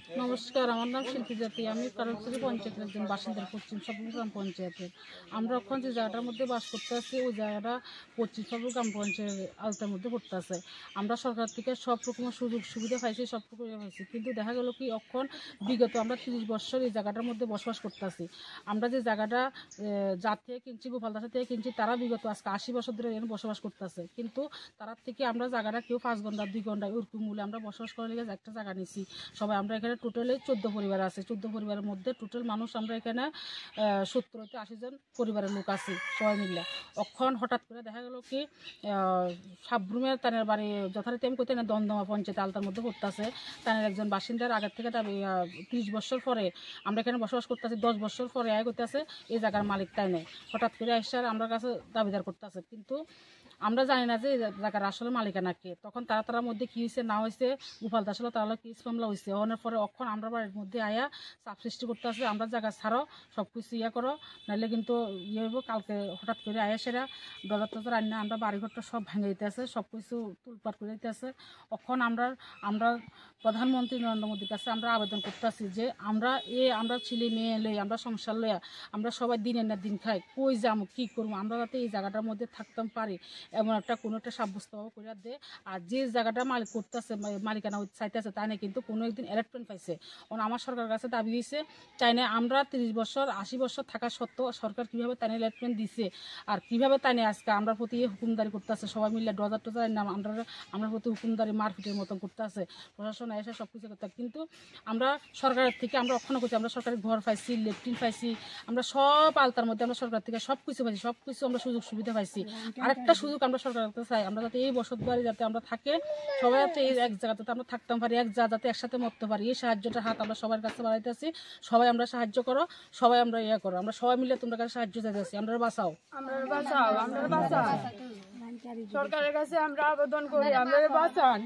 নমস্কার, আমার নাম শিল্পী জাতি। আমি কারণছড়ি পঞ্চায়েতের একজন বাসিন্দা, পশ্চিম সবল গ্রাম পঞ্চায়েতের। আমরা এখন যে জায়গাটার মধ্যে বাস করতে আছি ওই জায়গাটা পশ্চিম সবল গ্রাম পঞ্চায়েতের আওতার মধ্যে পড়তে আছে। আমরা সরকার থেকে সব রকমের সুযোগ সুবিধা পাইছি, সব রকম পাইছি, কিন্তু দেখা গেল কি এখন বিগত আমরা 30 বছর এই জায়গাটার মধ্যে বসবাস করতে আছি। আমরা যে জায়গাটা যার থেকে কিনছি, গোপালদাসের থেকে কিনছি, তারা বিগত আজকে 80 বছর ধরে এখানে বসবাস করতেছে, কিন্তু তার থেকে আমরা জায়গাটা কেউ 5 ঘন্টা 2 ঘন্টা ওরকম মূল্যে আমরা বসবাস করার লেগে একটা জায়গা নিছি। সবাই আমরা এখানে টোটালি 14 পরিবার আছে। 14 পরিবারের মধ্যে টোটাল মানুষ আমরা এখানে 70 থেকে 80 জন পরিবারের লোক আছি সবাই মিলে। অক্ষণ হঠাৎ করে দেখা গেল কি সাবরুমের তানের বাড়ি যথারীতি আমি কোথায় না দমদমা পঞ্চায়েত আলতার মধ্যে পড়তেছে। তানের একজন বাসিন্দার আগের থেকে 30 বছর পরে আমরা এখানে বসবাস করতেছি, 10 বছর পরে আয় করতেছে এই জায়গার মালিক তাই নেই। হঠাৎ করে আসার আমরা কাছে দাবিদার করতেছে, কিন্তু আমরা জানি না যে এই জায়গার আসলে মালিকানা কে। তখন তারা মধ্যে কি হয়েছে না হয়েছে, গোপালদাস হলো তাহলে কেস মামলা হয়েছে। ওনার পরে অক্ষণ আমরা বাড়ির মধ্যে আয়া চাপ সৃষ্টি করতে আসে, আমরা জায়গা ছাড়ো, সব কিছু ইয়ে করো, নাহলে কিন্তু ইয়ে হইব। কালকে হঠাৎ করে আয়া সেরা ডলার টলার আনি আমরা বাড়িঘরটা সব ভেঙে দিতে আছে, সব কিছু তুলপাট করে দিতে আছে। অক্ষণ আমরা প্রধানমন্ত্রী নরেন্দ্র মোদীর কাছে আমরা আবেদন করতে আসি যে আমরা ছেলে মেয়ে লই, আমরা সংসার লইয়া আমরা সবাই দিনের না দিন খাই, কই যাবো কী করবো, আমরা যাতে এই জায়গাটার মধ্যে থাকতাম পারি এমন একটা কোনো একটা সাব্যস্ত করে দে। আর যে জায়গাটা মালিক করতেছে মালিকানা চাইতেছে তাই না, কিন্তু কোনো একদিন অ্যালটমেন্ট পাইছে। আমার সরকারের কাছে দাবি হয়েছে তাই না, আমরা 30 বছর 80 বছর থাকা সত্ত্বেও সরকার কীভাবে তাই অ্যালটমেন্ট দিছে আর কীভাবে তাই আজকে আমরা প্রতি হুকুমদারি করতেছে, সবাই মিলে ডজার টজার নাম আমরা প্রতি হুকুমদারি মারপিটের মতন করতেছে। প্রশাসন এসে সব কিছু করতে, কিন্তু আমরা সরকারের থেকে আমরা অক্ষণ করছি, আমরা সরকারি ঘর পাইছি, লেট্রিন পাইছি, আমরা সব আলতার মধ্যে আমরা সরকার থেকে সব কিছু পাইছি, সব কিছু আমরা সুযোগ সুবিধা পাইছি। আরেকটা সুযোগ আমরা সরকারের কাছে চাই, আমরা যাতে এই বসত বাড়ি যাতে আমরা থাকে সবাই যাতে এই এক জায়গাতে আমরা থাকতাম পারি, এক জায়গা যাতে একসাথে মরতে পারি, এই সাহায্যটা হাত আমরা সবার কাছে বাড়াইতে আছি। সবাই আমরা সাহায্য করো, সবাই আমরা ইয়ে করো, আমরা সবাই মিলে তোমরা কাছে সাহায্য চাইতে আছি। আমরা বাঁচাও, সরকারের কাছে আমরা আবেদন করি, আমরা বাঁচান।